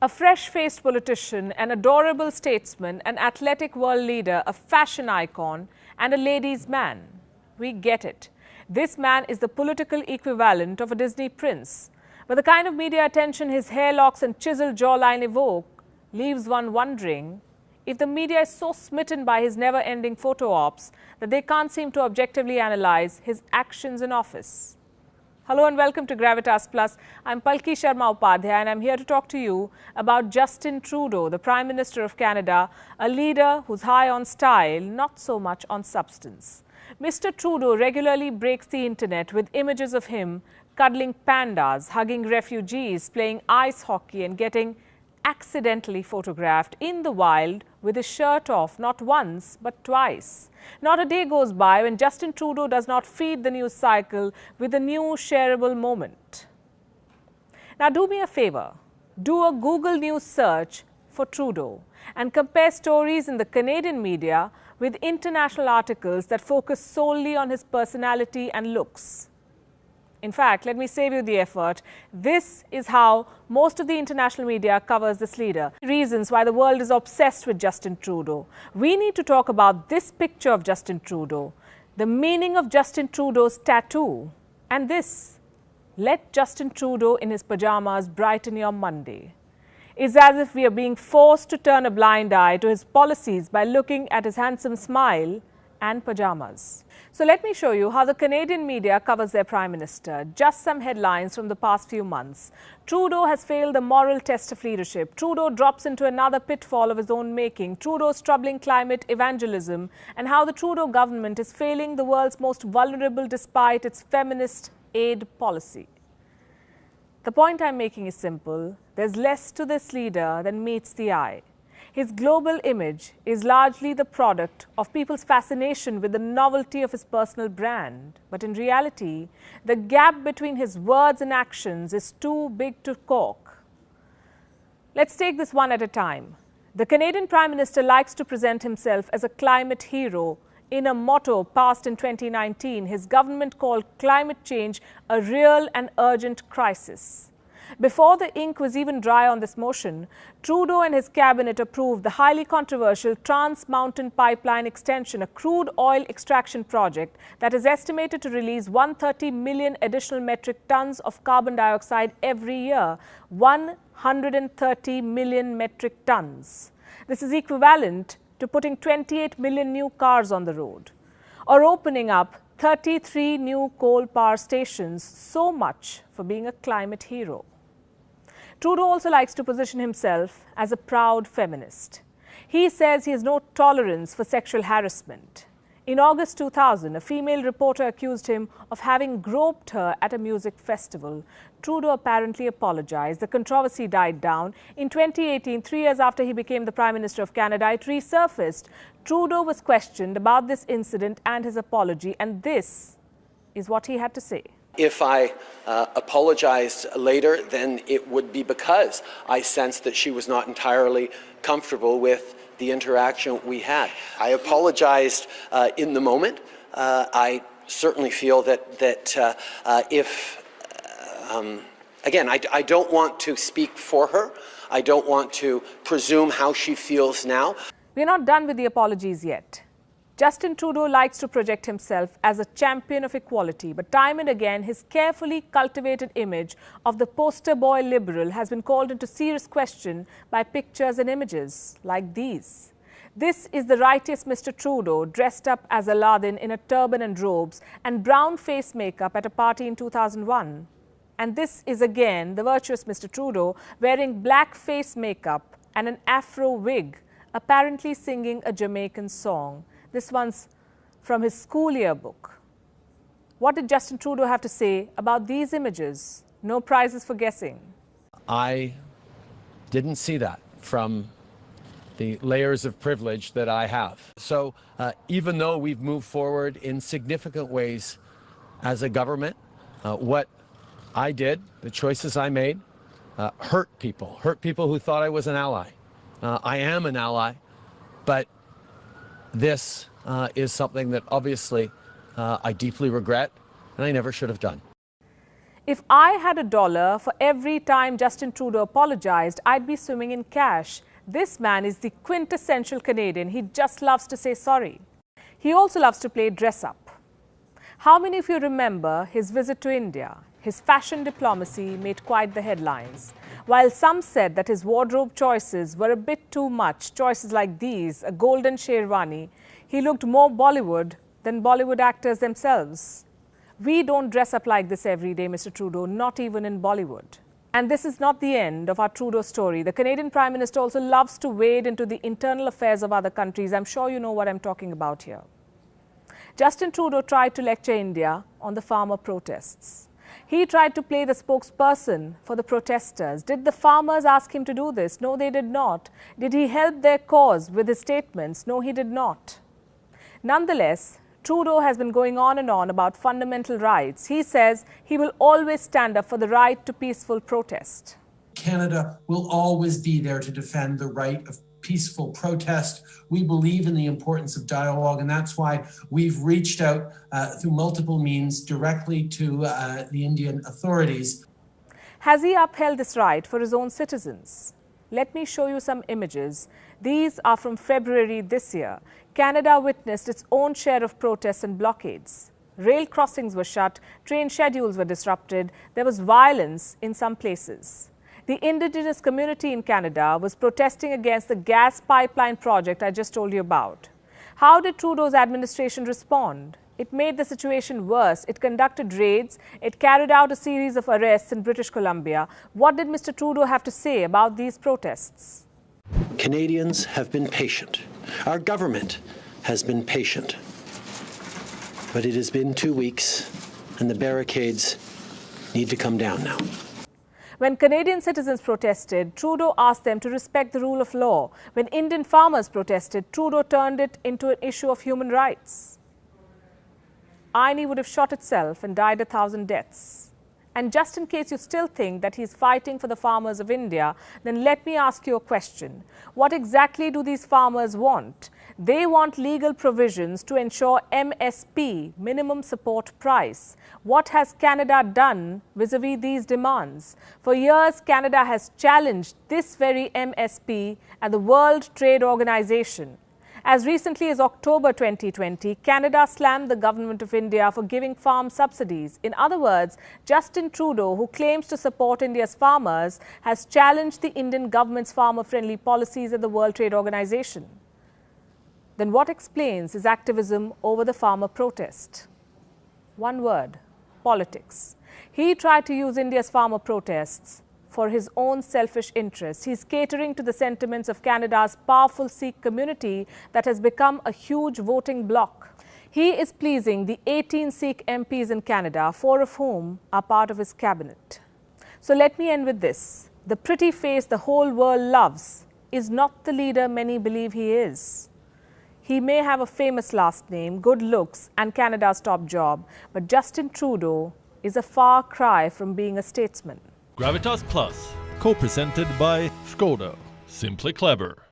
A fresh-faced politician, an adorable statesman, an athletic world leader, a fashion icon, and a ladies' man. We get it. This man is the political equivalent of a Disney prince. But the kind of media attention his hair locks and chiseled jawline evoke leaves one wondering if the media is so smitten by his never-ending photo ops that they can't seem to objectively analyze his actions in office. Hello and welcome to Gravitas Plus. I'm Palki Sharma Upadhyay and I'm here to talk to you about Justin Trudeau, the Prime Minister of Canada, a leader who's high on style, not so much on substance. Mr. Trudeau regularly breaks the internet with images of him cuddling pandas, hugging refugees, playing ice hockey and getting accidentally photographed in the wild with his shirt off not once but twice. Not a day goes by when Justin Trudeau does not feed the news cycle with a new shareable moment. Now do me a favor, do a Google News search for Trudeau and compare stories in the Canadian media with international articles that focus solely on his personality and looks. In fact, let me save you the effort. This is how most of the international media covers this leader. Reasons why the world is obsessed with Justin Trudeau. We need to talk about this picture of Justin Trudeau, the meaning of Justin Trudeau's tattoo, and this: let Justin Trudeau in his pajamas brighten your Monday. It's as if we are being forced to turn a blind eye to his policies by looking at his handsome smile and pajamas. So let me show you how the Canadian media covers their Prime Minister. Just some headlines from the past few months. Trudeau has failed the moral test of leadership. Trudeau drops into another pitfall of his own making. Trudeau's troubling climate evangelism, and how the Trudeau government is failing the world's most vulnerable despite its feminist aid policy. The point I'm making is simple. There's less to this leader than meets the eye. His global image is largely the product of people's fascination with the novelty of his personal brand. But in reality, the gap between his words and actions is too big to cork. Let's take this one at a time. The Canadian Prime Minister likes to present himself as a climate hero. In a motto passed in 2019, his government called climate change a real and urgent crisis. Before the ink was even dry on this motion, Trudeau and his cabinet approved the highly controversial Trans Mountain Pipeline Extension, a crude oil extraction project that is estimated to release 130 million additional metric tons of carbon dioxide every year. 130 million metric tons. This is equivalent to putting 28 million new cars on the road, or opening up 33 new coal power stations. So much for being a climate hero. Trudeau also likes to position himself as a proud feminist. He says he has no tolerance for sexual harassment. In August 2000, a female reporter accused him of having groped her at a music festival. Trudeau apparently apologized. The controversy died down. In 2018, 3 years after he became the Prime Minister of Canada, it resurfaced. Trudeau was questioned about this incident and his apology, and this is what he had to say. If I apologized later, then it would be because I sensed that she was not entirely comfortable with the interaction we had. I apologized in the moment. I certainly feel that again, I don't want to speak for her. I don't want to presume how she feels now. We're not done with the apologies yet. Justin Trudeau likes to project himself as a champion of equality, but time and again his carefully cultivated image of the poster boy liberal has been called into serious question by pictures and images like these. This is the righteous Mr. Trudeau dressed up as Aladdin in a turban and robes and brown face makeup at a party in 2001. And this is again the virtuous Mr. Trudeau wearing black face makeup and an afro wig, apparently singing a Jamaican song. This one's from his school yearbook. What did Justin Trudeau have to say about these images? No prizes for guessing. I didn't see that from the layers of privilege that I have. So even though we've moved forward in significant ways as a government, what I did, the choices I made, hurt people who thought I was an ally. I am an ally, but this is something that obviously I deeply regret and I never should have done. If I had $1 for every time Justin Trudeau apologized, I'd be swimming in cash. This man is the quintessential Canadian. He just loves to say sorry. He also loves to play dress up. How many of you remember his visit to India? His fashion diplomacy made quite the headlines. While some said that his wardrobe choices were a bit too much, choices like these, a golden sherwani, he looked more Bollywood than Bollywood actors themselves. We don't dress up like this every day, Mr. Trudeau, not even in Bollywood. And this is not the end of our Trudeau story. The Canadian Prime Minister also loves to wade into the internal affairs of other countries. I'm sure you know what I'm talking about here. Justin Trudeau tried to lecture India on the farmer protests. He tried to play the spokesperson for the protesters. Did the farmers ask him to do this? No, they did not. Did he help their cause with his statements? No, he did not. Nonetheless, Trudeau has been going on and on about fundamental rights. He says he will always stand up for the right to peaceful protest. Canada will always be there to defend the right of peaceful protest. We believe in the importance of dialogue, and that's why we've reached out through multiple means directly to the Indian authorities. Has he upheld this right for his own citizens? Let me show you some images. These are from February this year. Canada witnessed its own share of protests and blockades. Rail crossings were shut, train schedules were disrupted, there was violence in some places. The Indigenous community in Canada was protesting against the gas pipeline project I just told you about. How did Trudeau's administration respond? It made the situation worse. It conducted raids. It carried out a series of arrests in British Columbia. What did Mr. Trudeau have to say about these protests? Canadians have been patient. Our government has been patient. But it has been 2 weeks, and the barricades need to come down now. When Canadian citizens protested, Trudeau asked them to respect the rule of law. When Indian farmers protested, Trudeau turned it into an issue of human rights. Irony would have shot itself and died 1,000 deaths. And just in case you still think that he's fighting for the farmers of India, then let me ask you a question. What exactly do these farmers want? They want legal provisions to ensure MSP, minimum support price. What has Canada done vis-a-vis these demands? For years, Canada has challenged this very MSP at the World Trade Organization. As recently as October 2020, Canada slammed the government of India for giving farm subsidies. In other words, Justin Trudeau, who claims to support India's farmers, has challenged the Indian government's farmer-friendly policies at the World Trade Organization. Then what explains his activism over the farmer protest? One word: politics. He tried to use India's farmer protests for his own selfish interests. He's catering to the sentiments of Canada's powerful Sikh community that has become a huge voting bloc. He is pleasing the 18 Sikh MPs in Canada, 4 of whom are part of his cabinet. So let me end with this. The pretty face the whole world loves is not the leader many believe he is. He may have a famous last name, good looks, and Canada's top job, but Justin Trudeau is a far cry from being a statesman. Gravitas Plus, co-presented by Skoda. Simply clever.